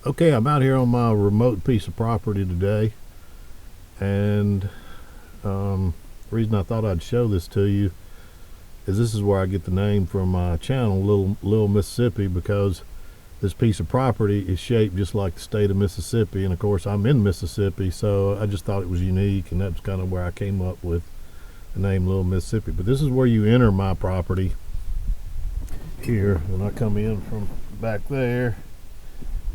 Okay, I'm out here on my remote piece of property today, and the reason I thought I'd show this to you is this is where I get the name from my channel, Little Mississippi, because this piece of property is shaped just like the state of Mississippi, and of course I'm in Mississippi, so I just thought it was unique, and that's kind of where I came up with the name Little Mississippi. But this is where you enter my property here, and I come in from back there.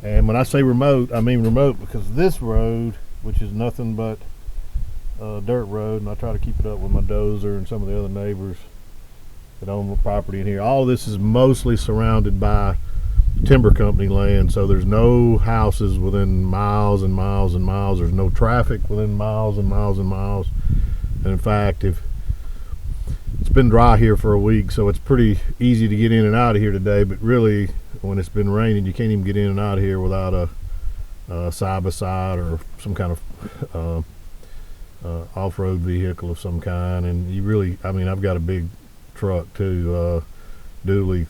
And when I say remote, I mean remote because this road, which is nothing but a dirt road, and I try to keep it up with my Dozer and some of the other neighbors that own the property in here. All this is mostly surrounded by timber company land, so there's no houses within miles and miles and miles. There's no traffic within miles and miles and miles. And in fact, if it's been dry here for a week, so it's pretty easy to get in and out of here today, but really when it's been raining, you can't even get in and out of here without a side-by-side or some kind of off-road vehicle of some kind. And you really, I mean, I've got a big truck too, dually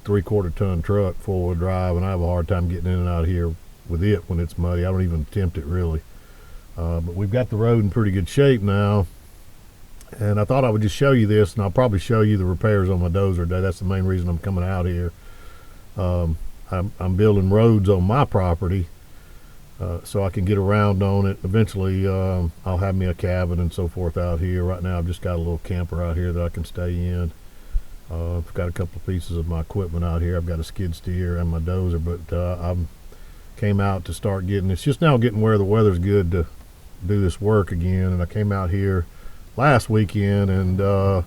3/4 ton truck, 4-wheel drive, and I have a hard time getting in and out of here with it when it's muddy. I don't even attempt it really. But we've got the road in pretty good shape now, and I thought I would just show you this, and I'll probably show you the repairs on my Dozer today. That's the main reason I'm coming out here. I'm building roads on my property so I can get around on it. Eventually I'll have me a cabin and so forth out here. Right now I've just got a little camper out here that I can stay in. I've got a couple of pieces of my equipment out here. I've got a skid steer and my Dozer, but I came out to start getting, it's just now getting where the weather's good to do this work again. And I came out here last weekend and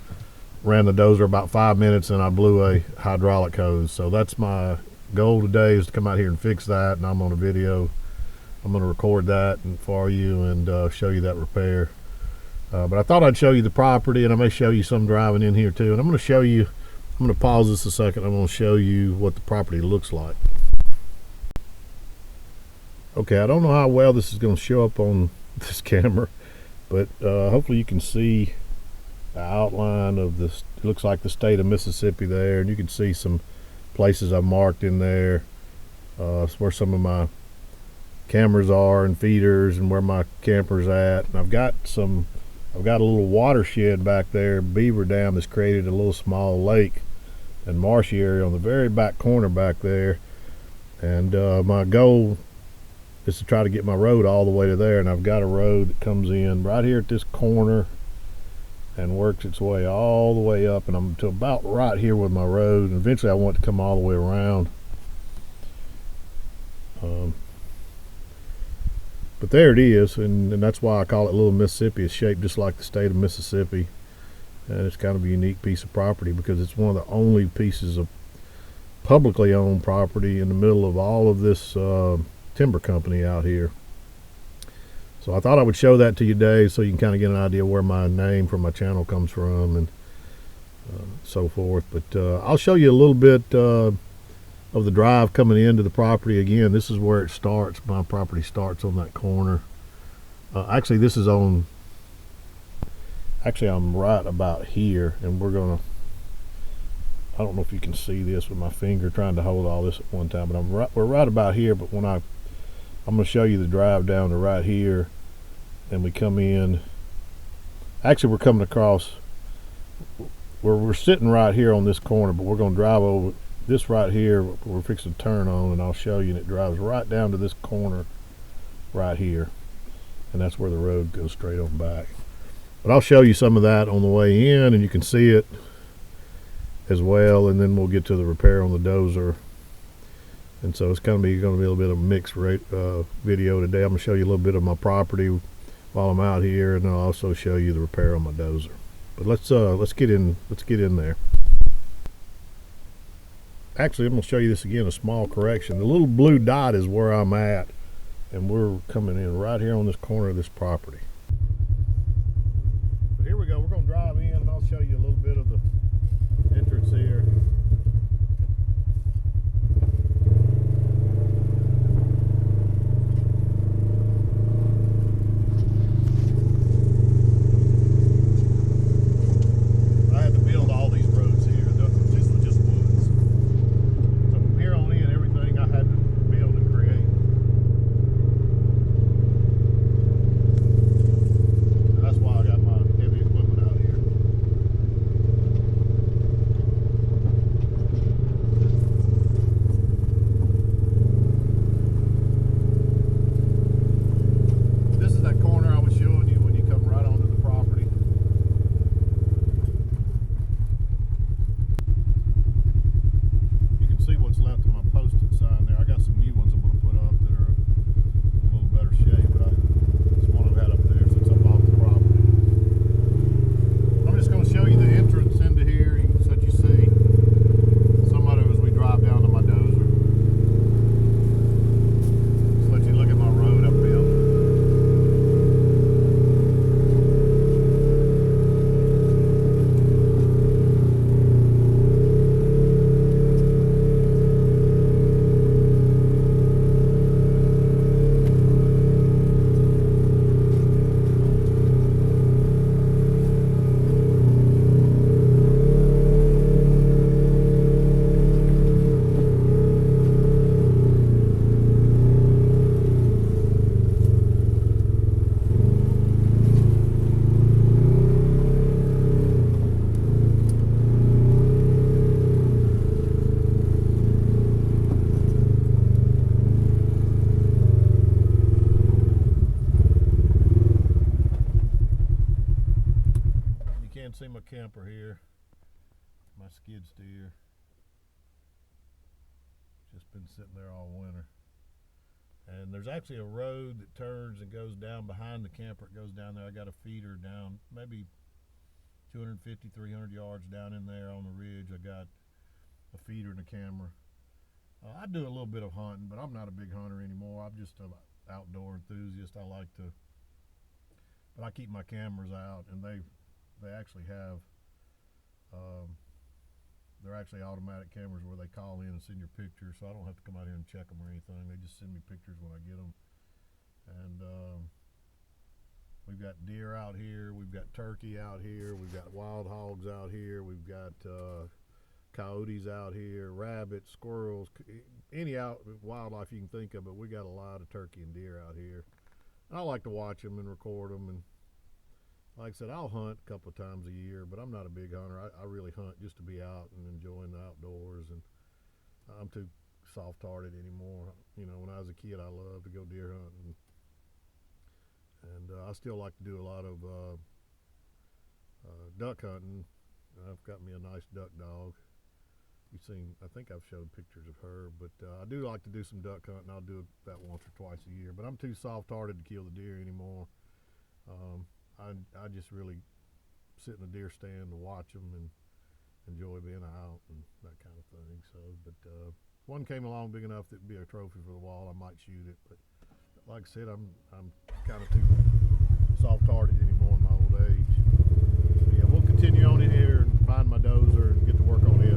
ran the Dozer about 5 minutes, and I blew a hydraulic hose. So that's my goal today, is to come out here and fix that, and I'm on a video. I'm going to record that and for you and show you that repair. But I thought I'd show you the property, and I may show you some driving in here too. And I'm going to show you, I'm going to pause this a second. I'm going to show you what the property looks like. Okay, I don't know how well this is going to show up on this camera, but hopefully you can see the outline of this. It looks like the state of Mississippi there, and you can see some places I've marked in there. It's where some of my cameras are and feeders, and where my camper's at. And I've got a little watershed back there, beaver dam, that's created a little small lake and marshy area on the very back corner back there. And my goal is to try to get my road all the way to there, and I've got a road that comes in right here at this corner and works its way all the way up, and I'm to about right here with my road, and eventually I want to come all the way around. But there it is, and that's why I call it Little Mississippi. It's shaped just like the state of Mississippi, and it's kind of a unique piece of property because it's one of the only pieces of publicly owned property in the middle of all of this timber company out here. So I thought I would show that to you today, so you can kind of get an idea where my name for my channel comes from and so forth. But I'll show you a little bit of the drive coming into the property. Again, this is where it starts. My property starts on that corner. Actually, this is on, actually I'm right about here, and we're gonna, I don't know if you can see this with my finger trying to hold all this at one time, but we're right about here. But when I'm going to show you the drive down to right here, and we come in. Actually, we're coming across, we're sitting right here on this corner, but we're going to drive over this right here. We're fixing to turn on, and I'll show you, and it drives right down to this corner right here, and that's where the road goes straight on back. But I'll show you some of that on the way in, and you can see it as well, and then we'll get to the repair on the Dozer. And so it's going to be a little bit of a mixed video today. I'm going to show you a little bit of my property while I'm out here, and I'll also show you the repair on my Dozer. But let's get in there. Actually, I'm going to show you this again, a small correction. The little blue dot is where I'm at, and we're coming in right here on this corner of this property. But here we go. We're going to drive in, and I'll show you a little bit of the entrance here. camper here, my skid steer. Just been sitting there all winter. And there's actually a road that turns and goes down behind the camper. It goes down there. I got a feeder down maybe 250, 300 yards down in there on the ridge. I got a feeder and a camera. I do a little bit of hunting, but I'm not a big hunter anymore. I'm just an outdoor enthusiast. I like to, but I keep my cameras out, and they actually have, they're actually automatic cameras where they call in and send your pictures, so I don't have to come out here and check them or anything. They just send me pictures when I get them. And we've got deer out here, we've got turkey out here, we've got wild hogs out here, we've got coyotes out here, rabbits, squirrels, any wildlife you can think of, but we got a lot of turkey and deer out here. And I like to watch them and record them, and like I said, I'll hunt a couple of times a year, but I'm not a big hunter. I really hunt just to be out and enjoying the outdoors, and I'm too soft-hearted anymore. You know, when I was a kid, I loved to go deer hunting, and I still like to do a lot of duck hunting. I've got me a nice duck dog. You've seen, I think I've showed pictures of her, but I do like to do some duck hunting. I'll do it about once or twice a year, but I'm too soft-hearted to kill the deer anymore. I just really sit in a deer stand and watch them and enjoy being out and that kind of thing. So, but one came along big enough that would be a trophy for the wall, I might shoot it. But like I said, I'm kind of too soft-hearted anymore in my old age. But yeah, we'll continue on in here and find my dozer and get to work on it.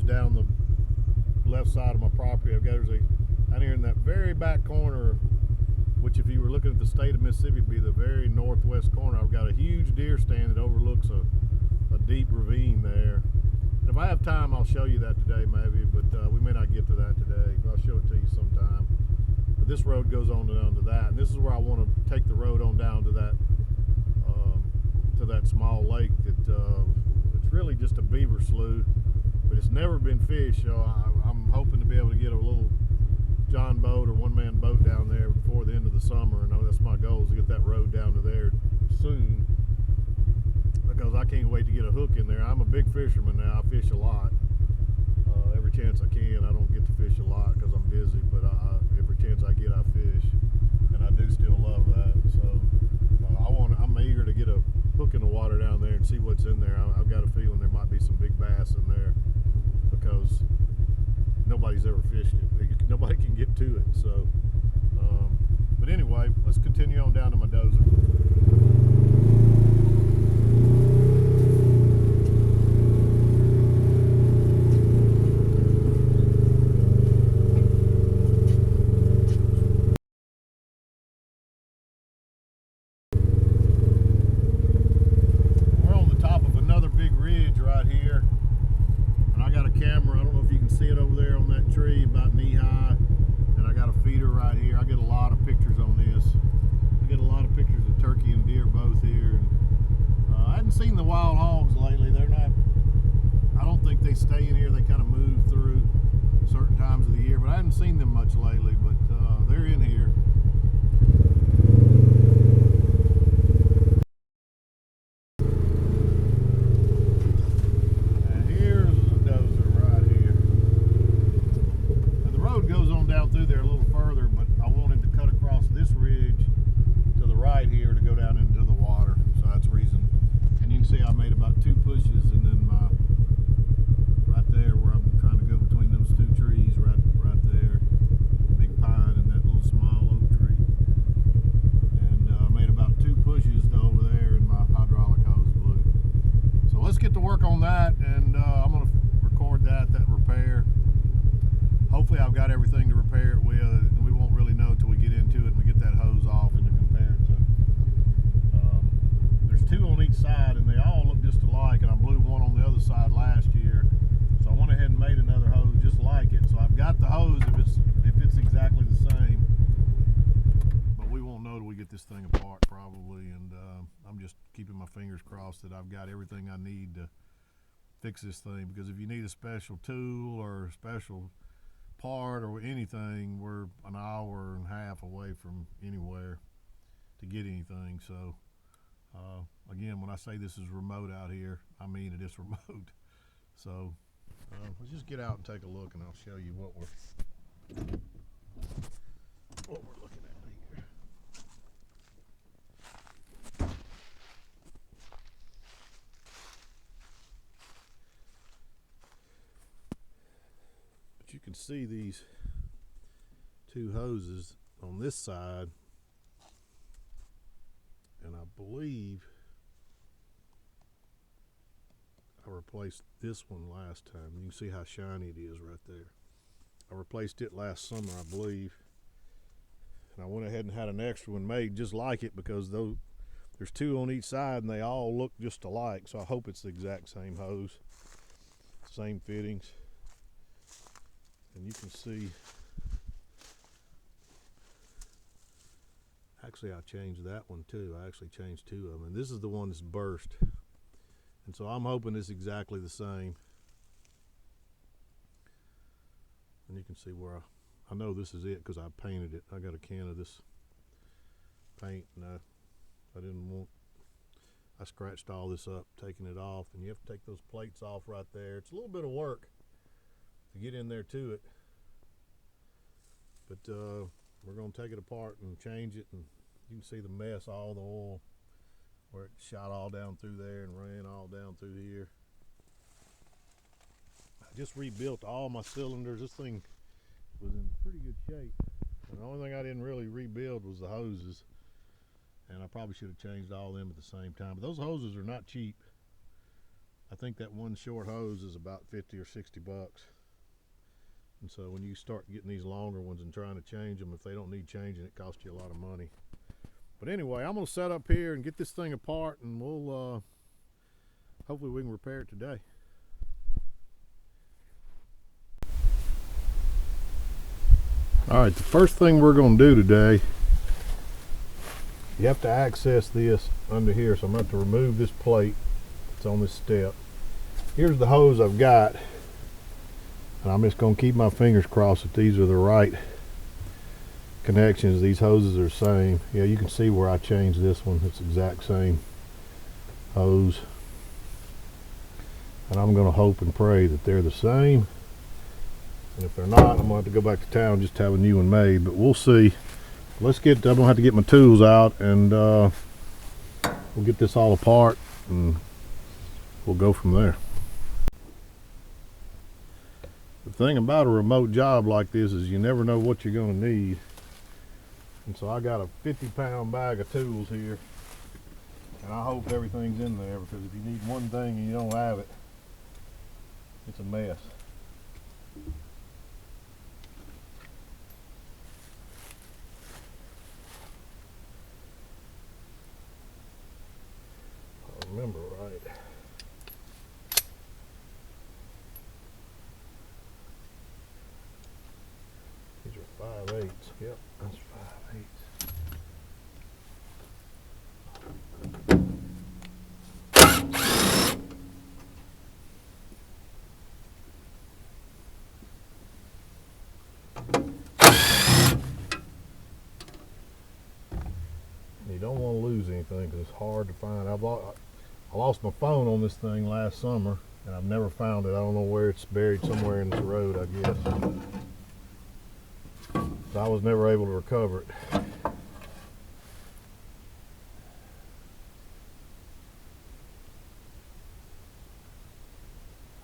Down the left side of my property. I've got out here in that very back corner, which if you were looking at the state of Mississippi would be the very northwest corner. I've got a huge deer stand that overlooks a deep ravine there. And if I have time, I'll show you that today maybe, but we may not get to that today. But I'll show it to you sometime. But this road goes on down to that, and this is where I want to take the road on down to that small lake that it's really just a beaver slough. But it's never been fished, so I'm hoping to be able to get a little John boat or one-man boat down there before the end of the summer, and that's my goal, is to get that road down to there soon, because I can't wait to get a hook in there. I'm a big fisherman now. I fish a lot. Every chance I can. I don't get to fish a lot because I'm busy, but every chance I get, I fish, and I do still love that. So I'm eager to get a hook in the water down there and see what's in there. I've got a feeling there might be some big bass in there, because nobody's ever fished it. Nobody can get to it. So, but anyway, let's continue on down to my dozer. Camera, I don't know if you can see it over there on that tree about knee high, and I got a feeder right here. I get a lot of pictures on this. I get a lot of pictures of turkey and deer both here, and I haven't seen the wild hogs lately. They're not, I don't think they stay in here. They kind of move through certain times of the year, but I haven't seen them much lately, but they're in here. Down through there a little further, but I wanted to cut across this ridge to the right here to go down into the water, so that's the reason. And you can see I made about 2 pushes, and then right there where I'm trying to go between those 2 trees, right there, big pine and that little small oak tree, and I made about 2 pushes to over there, and my hydraulic hose blew. So let's get to work on that, and I'm going to record that repair. hopefully I've got everything to repair it with. We won't really know till we get into it and we get that hose off and to compare it to. There's two on each side and they all look just alike, and I blew one on the other side last year. So I went ahead and made another hose just like it. So I've got the hose if it's exactly the same. But we won't know till we get this thing apart probably, and I'm just keeping my fingers crossed that I've got everything I need to fix this thing, because if you need a special tool or a special part or anything, we're an hour and a half away from anywhere to get anything. So again, when I say this is remote out here, I mean it is remote. So let's just get out and take a look, and I'll show you what we're looking at here. But you can see these two hoses on this side, and I believe I replaced this one last time. You can see how shiny it is right there. I replaced it last summer, I believe, and I went ahead and had an extra one made just like it, because there's two on each side and they all look just alike. So I hope it's the exact same hose, same fittings. And you can see, actually I changed that one too. I actually changed two of them, and this is the one that's burst. And so I'm hoping it's exactly the same. And you can see where I know this is it because I painted it. I got a can of this paint, and I scratched all this up, taking it off, and you have to take those plates off right there. It's a little bit of work to get in there to it, but we're going to take it apart and change it, and you can see the mess, all the oil where it shot all down through there and ran all down through here. I just rebuilt all my cylinders. This thing was in pretty good shape, and the only thing I didn't really rebuild was the hoses, and I probably should have changed all of them at the same time. But those hoses are not cheap. I think that one short hose is about 50 or 60 bucks. And so when you start getting these longer ones and trying to change them, if they don't need changing, it costs you a lot of money. But anyway, I'm gonna set up here and get this thing apart, and we'll hopefully we can repair it today. All right, the first thing we're gonna do today, you have to access this under here, so I'm going to have to remove this plate that's on this step. Here's the hose I've got, and I'm just going to keep my fingers crossed that these are the right connections. These hoses are the same. Yeah, you can see where I changed this one. It's the exact same hose, and I'm going to hope and pray that they're the same, and if they're not, I'm going to have to go back to town just to have a new one made, but we'll see. I'm gonna have to get my tools out, and we'll get this all apart and we'll go from there. The thing about a remote job like this is you never know what you're gonna need. And so I got a 50-pound bag of tools here, and I hope everything's in there, because if you need one thing and you don't have it, it's a mess. Remember right. These are 5/8. Yep, that's 5/8. You don't want to lose anything because it's hard to find. I lost my phone on this thing last summer, and I've never found it. I don't know where it's buried, somewhere in this road, I guess. So I was never able to recover it.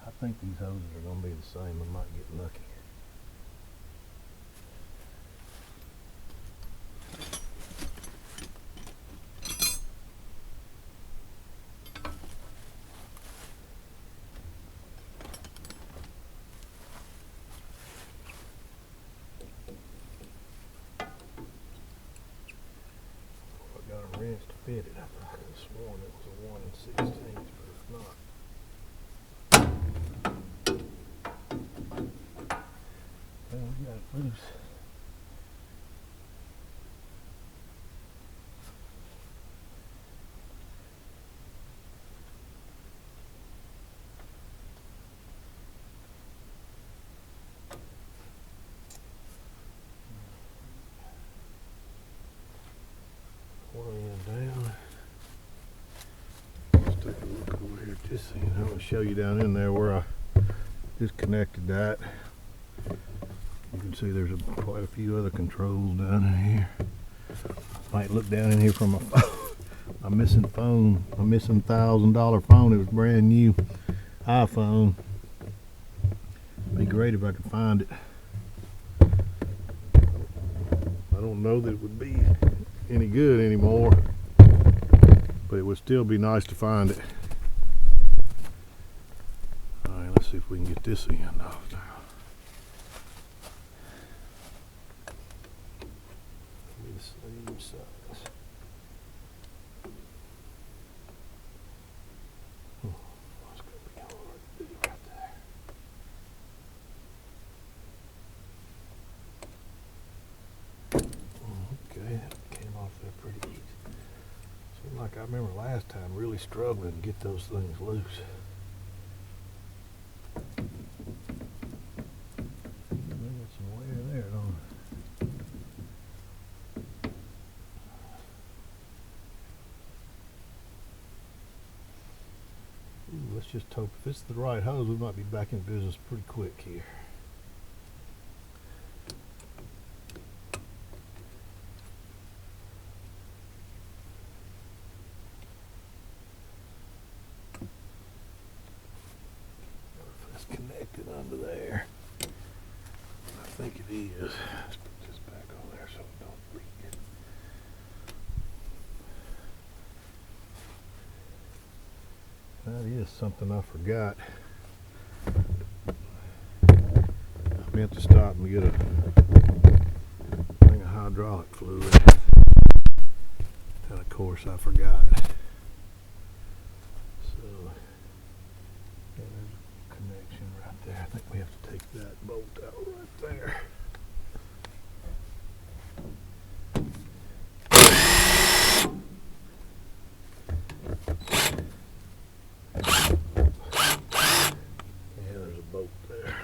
I think these hoses are going to be the same. I might get lucky. wrench to fit it. I could have sworn it was a 1 16th, but it's not. Well, we got it loose. One end down. Let's take a look over here at this thing. I'm going to show you down in there where I disconnected that. You can see there's quite a few other controls down in here. Might look down in here from my missing phone, my missing $1,000 phone. It was brand new iPhone. It'd be great if I could find it. I don't know that it would be any good anymore, but it would still be nice to find it. Alright, let's see if we can get this end off now. The same size. Oh, that's going to be kind of hard to do right there. Okay, that came off there pretty easy. Seemed like I remember last time really struggling to get those things loose. They got some wear there, don't they? Ooh, let's just hope if it's the right hose, we might be back in business pretty quick here. Connected under there. I think it is. Let's put this back on there so it don't leak. That is something I forgot. I meant to stop and get a thing of hydraulic fluid. And of course I forgot. So yeah, there's a connection right there. I think we have to take that bolt out right there. Yeah, there's a bolt there.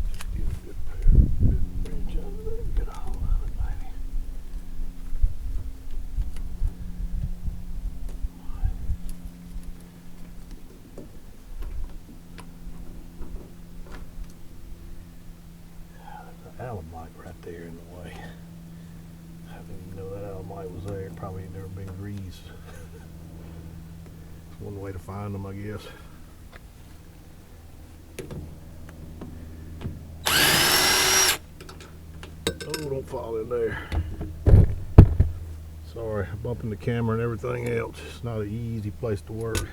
Just get a good wrench under there and get a hold of it, maybe. There's an alumite right there in the way. I didn't even know that alumite was there. It probably had never been greased. It's one way to find them, I guess. Oh, don't fall in there. Sorry, bumping the camera and everything else. It's not an easy place to work.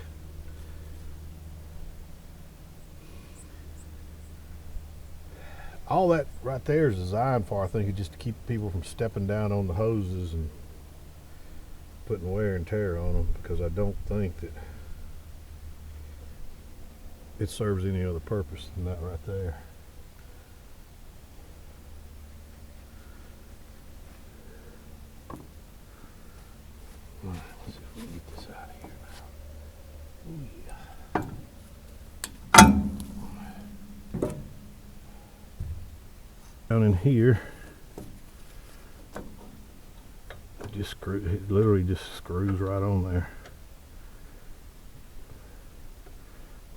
All that right there is designed for, I think, just to keep people from stepping down on the hoses and putting wear and tear on them, because I don't think that it serves any other purpose than that right there. All right, let's see if we can get this out of here now. Ooh, yeah. Down in here, it literally just screws right on there.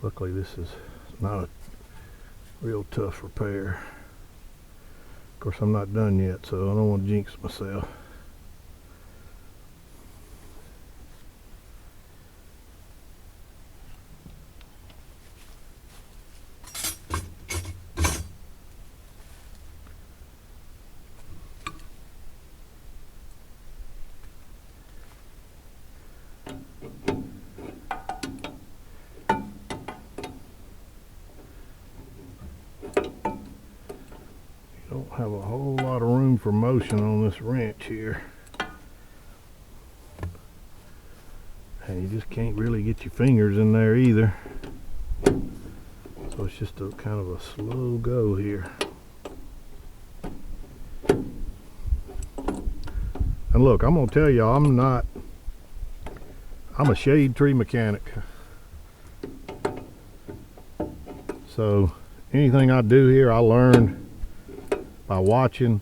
Luckily this is not a real tough repair. Of course I'm not done yet, so I don't want to jinx myself. have a whole lot of room for motion on this wrench here. And you just can't really get your fingers in there either. So it's just a kind of a slow go here. And look, I'm gonna tell you, I'm a shade tree mechanic. So anything I do here, I learned by watching,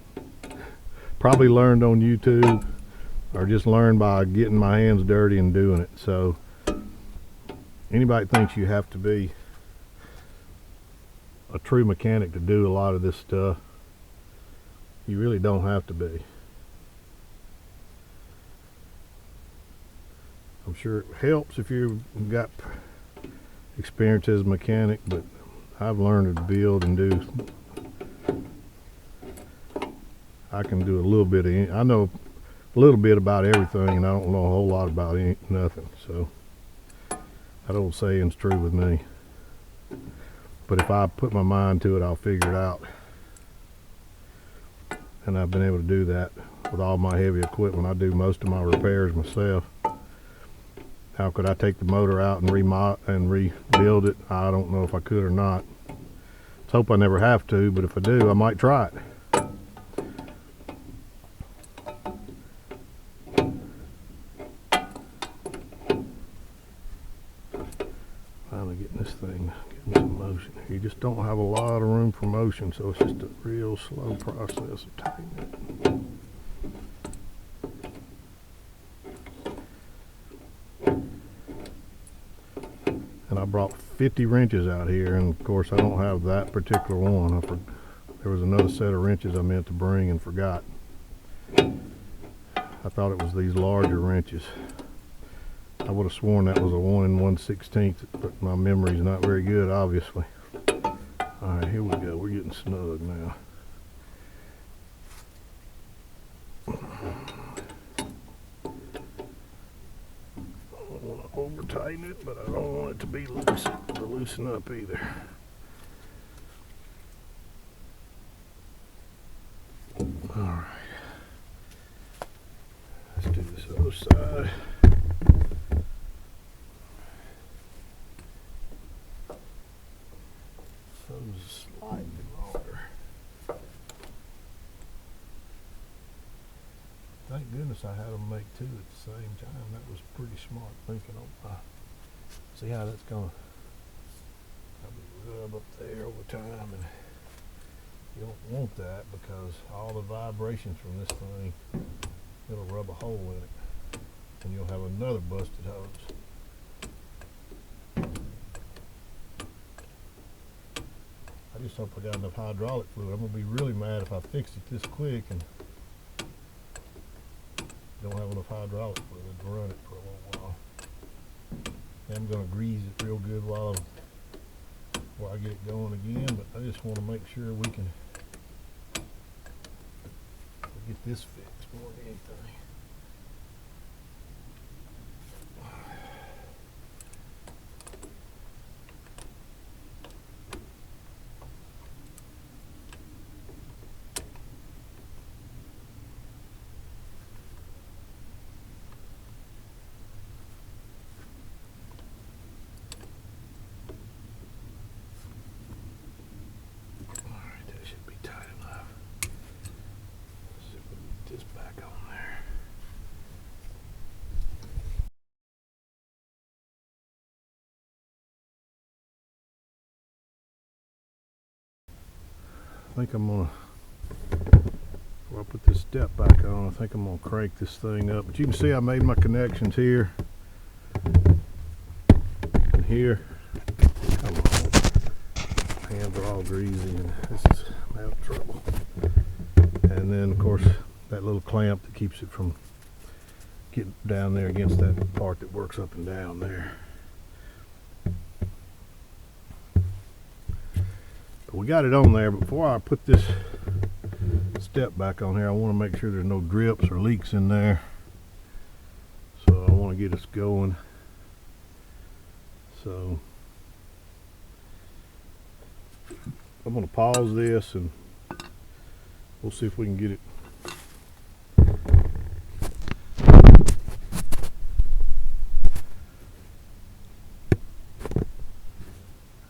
probably learned on YouTube, or just learned by getting my hands dirty and doing it. So anybody thinks you have to be a true mechanic to do a lot of this stuff, you really don't have to be. I'm sure it helps if you've got experience as a mechanic, but I've learned to build and do. I can do a little bit of, I know a little bit about everything, and I don't know a whole lot about nothing. So that old saying's true with me. But if I put my mind to it, I'll figure it out. And I've been able to do that with all my heavy equipment. I do most of my repairs myself. How could I take the motor out and rebuild it? I don't know if I could or not. Let's hope I never have to, but if I do, I might try it. Finally getting this thing, getting some motion. You just don't have a lot of room for motion, so it's just a real slow process of tightening it. And I brought 50 wrenches out here, and of course I don't have that particular one. There was another set of wrenches I meant to bring and forgot. I thought it was these larger wrenches. I would have sworn that was a 1 1/16, but my memory's not very good, obviously. Alright, here we go. We're getting snug now. I don't want to over tighten it, but I don't want it to be loose, to loosen up either. Alright. Let's do this other side. Slightly longer. Thank goodness I had them make two at the same time. That was pretty smart thinking on my. See how that's gonna probably rub up there over time, and you don't want that because all the vibrations from this thing, it'll rub a hole in it, and you'll have another busted hose. I just hope I got enough hydraulic fluid. I'm gonna be really mad if I fix it this quick and don't have enough hydraulic fluid to run it for a little while. And I'm gonna grease it real good while I get it going again, but I just want to make sure we can get this fixed more than anything. I think I'm gonna, before I put this step back on, I think I'm gonna crank this thing up. But you can see I made my connections here and here. Come on, hands are all greasy and I'm having trouble. And then of course that little clamp that keeps it from getting down there against that part that works up and down there. We got it on there, but before I put this step back on here, I want to make sure there's no drips or leaks in there. So I want to get us going. So I'm going to pause this and We'll see if we can get it.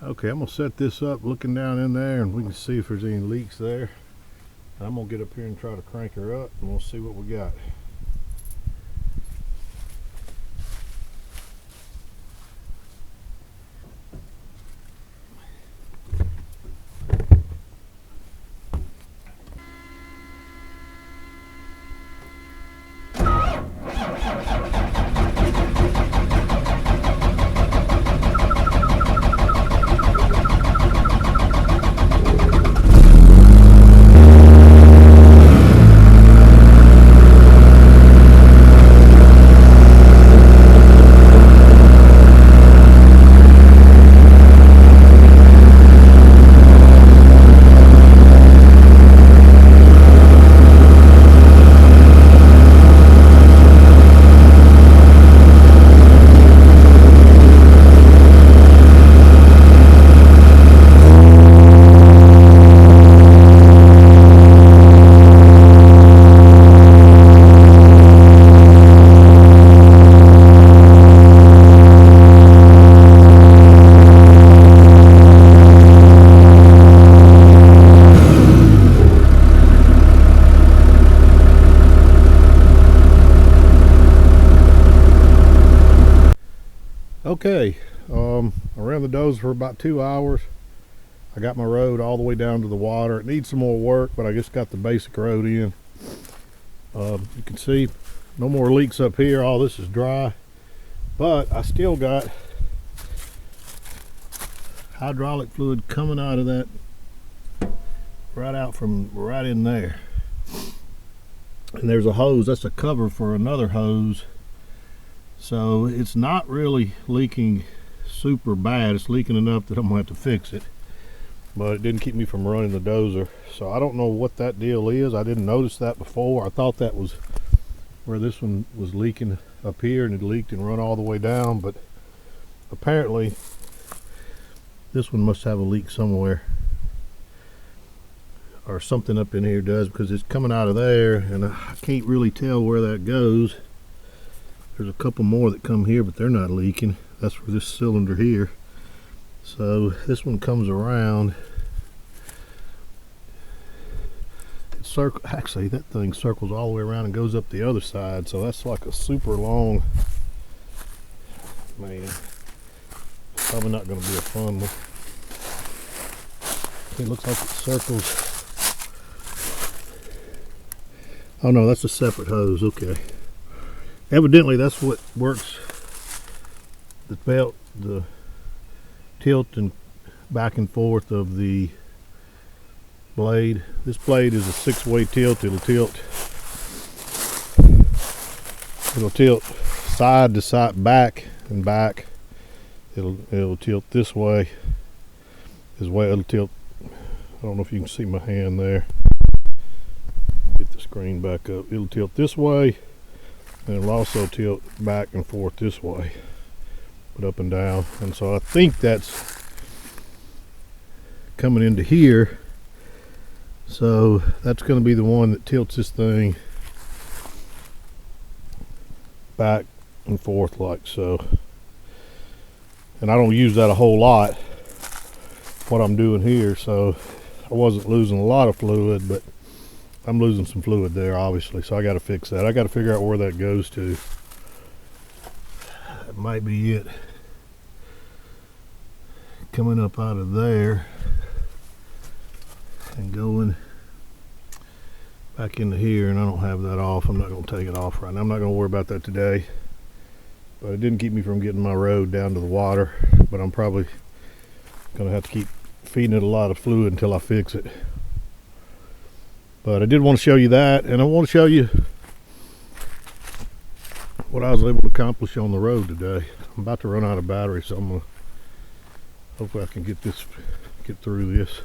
Okay, I'm gonna set this up looking down in there and we can see if there's any leaks there. I'm gonna get up here and try to crank her up and we'll see what we got. Okay, I ran the Dozer for about 2 hours. I got my road all the way down to the water. It needs some more work, but I just got the basic road in. You can see no more leaks up here. All this is dry, but I still got hydraulic fluid coming out of that, right out from right in there. And there's a hose, that's a cover for another hose. So it's not really leaking super bad. It's leaking enough that I'm gonna have to fix it, but it didn't keep me from running the Dozer. So I don't know what that deal is. I didn't notice that before. I thought that was where this one was leaking up here and it leaked and run all the way down, but apparently this one must have a leak somewhere, or something up in here does, because it's coming out of there and I can't really tell where that goes. There's a couple more that come here, but they're not leaking. That's for this cylinder here. So this one comes around. Actually, that thing circles all the way around and goes up the other side. So that's like a super long, man, probably not going to be a fun one. It looks like it circles. Oh no, that's a separate hose. Okay. Evidently that's what works the belt, the tilt and back and forth of the blade. This blade is a 6-way tilt. It'll tilt side to side, back and back. It'll tilt this way as well. It'll tilt, I don't know if you can see my hand there. Get the screen back up. It'll tilt this way. And it'll also tilt back and forth this way, but up and down. And so I think that's coming into here. So that's going to be the one that tilts this thing back and forth like so. And I don't use that a whole lot, what I'm doing here, so I wasn't losing a lot of fluid, but I'm losing some fluid there, obviously, so I got to fix that. I got to figure out where that goes to. That might be it. Coming up out of there and going back into here, and I don't have that off. I'm not going to take it off right now. I'm not going to worry about that today. But it didn't keep me from getting my road down to the water, but I'm probably going to have to keep feeding it a lot of fluid until I fix it. But I did want to show you that, and I want to show you what I was able to accomplish on the road today. I'm about to run out of battery, so I'm gonna hopefully I can get through this.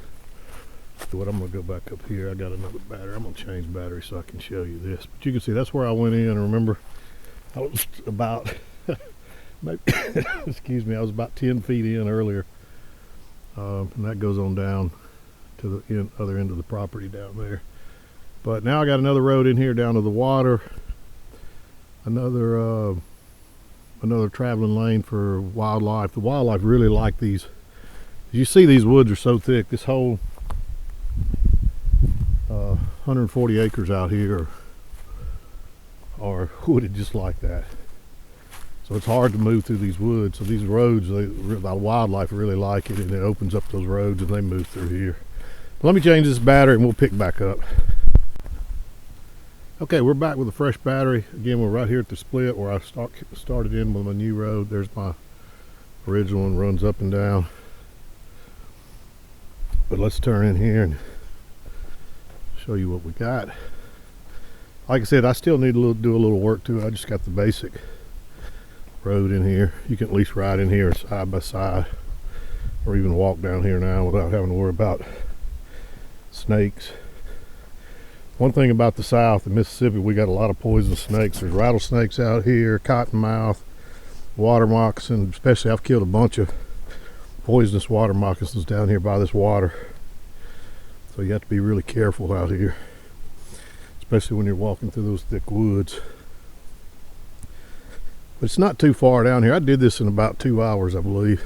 But I'm gonna go back up here. I got another battery. I'm gonna change battery so I can show you this. But you can see that's where I went in. Remember, I was about maybe excuse me, I was about 10 feet in earlier, and that goes on down to the other end of the property down there. But now I got another road in here down to the water. Another traveling lane for wildlife. The wildlife really like these. You see, these woods are so thick. This whole 140 acres out here are wooded just like that. So it's hard to move through these woods. So these roads, the wildlife really like it, and it opens up those roads and they move through here. Let me change this battery and we'll pick back up. Okay, we're back with a fresh battery. Again, we're right here at the split where I started in with my new road. There's my original one, runs up and down. But let's turn in here and show you what we got. Like I said, I still need to do a little work to it. I just got the basic road in here. You can at least ride in here side by side, or even walk down here now without having to worry about snakes. One thing about the South in Mississippi, we got a lot of poisonous snakes. There's rattlesnakes out here, cottonmouth, water moccasin. Especially, I've killed a bunch of poisonous water moccasins down here by this water. So you have to be really careful out here, especially when you're walking through those thick woods. But it's not too far down here. I did this in about 2 hours, I believe.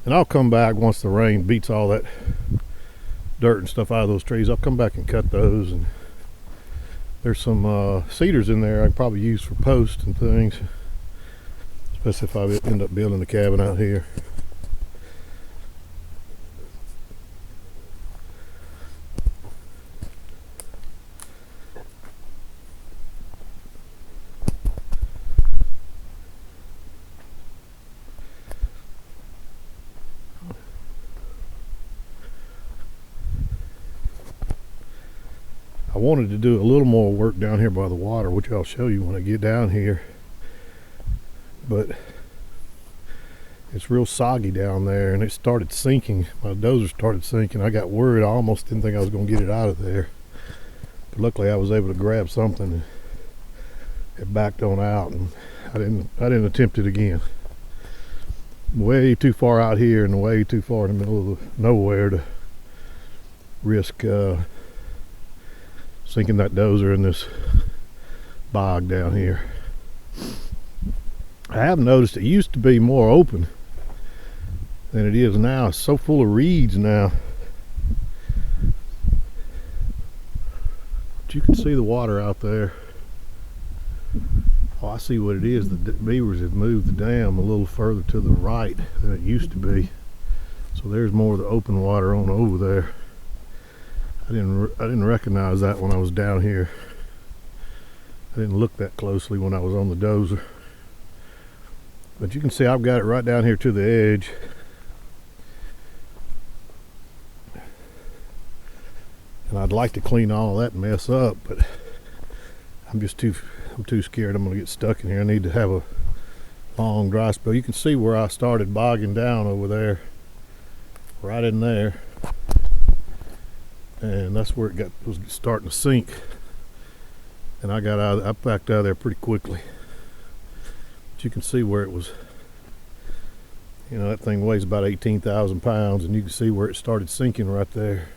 And I'll come back once the rain beats all that dirt and stuff out of those trees. I'll come back and cut those. And there's some cedars in there I can probably use for posts and things, especially if I end up building a cabin out here. I wanted to do a little more work down here by the water, which I'll show you when I get down here, but it's real soggy down there and it started sinking. My dozer started sinking. I got worried. I almost didn't think I was going to get it out of there, but luckily I was able to grab something and it backed on out, and I didn't attempt it again. Way too far out here and way too far in the middle of nowhere to risk sinking that dozer in this bog down here. I have noticed it used to be more open than it is now. It's so full of reeds now. But you can see the water out there. Oh, I see what it is. The beavers have moved the dam a little further to the right than it used to be. So there's more of the open water on over there. I didn't recognize that when I was down here. I didn't look that closely when I was on the dozer. But you can see I've got it right down here to the edge. And I'd like to clean all that mess up, but I'm too scared I'm gonna get stuck in here. I need to have a long dry spell. You can see where I started bogging down over there, right in there. And that's where it was starting to sink, and I backed out of there pretty quickly. But you can see where it was, you know, that thing weighs about 18,000 pounds, and you can see where it started sinking right there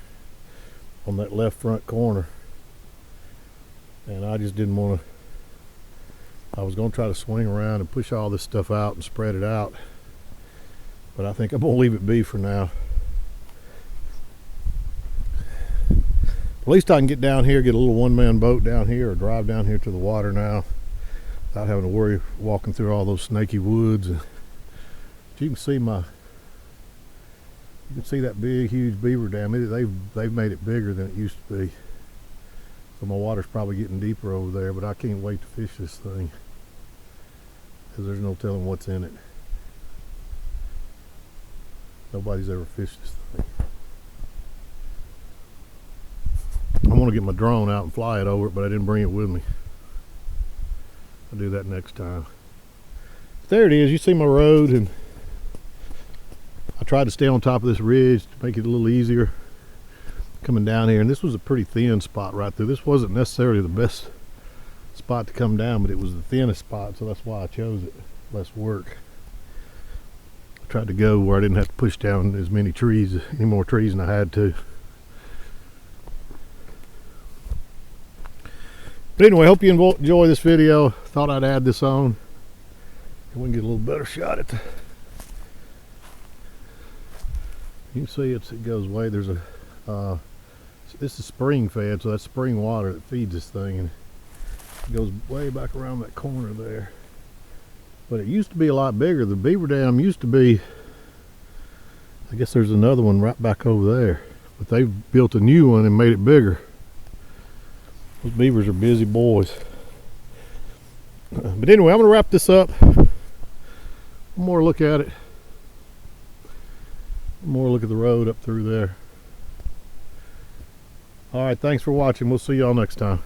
on that left front corner. And I just didn't want to. I was going to try to swing around and push all this stuff out and spread it out, but I think I'm going to leave it be for now. At least I can get down here, get a little one-man boat down here, or drive down here to the water now without having to worry walking through all those snaky woods. And you can see that big, huge beaver dam. They've made it bigger than it used to be. So my water's probably getting deeper over there, but I can't wait to fish this thing because there's no telling what's in it. Nobody's ever fished this thing. I want to get my drone out and fly it over it, but I didn't bring it with me. I'll do that next time. There it is. You see my road, and I tried to stay on top of this ridge to make it a little easier coming down here. And this was a pretty thin spot right through. This wasn't necessarily the best spot to come down, but it was the thinnest spot, so that's why I chose it. Less work. tried to go where I didn't have to push down as many trees, any more trees than I had to. But anyway, hope you enjoy this video. Thought I'd add this on, and we can get a little better shot at the. You can see it goes way. There's a this is spring fed, so that's spring water that feeds this thing, and it goes way back around that corner there. But it used to be a lot bigger. The beaver dam used to be, I guess there's another one right back over there, but they've built a new one and made it bigger. Those beavers are busy boys. But anyway, I'm going to wrap this up. One more look at it. One more look at the road up through there. Alright, thanks for watching. We'll see y'all next time.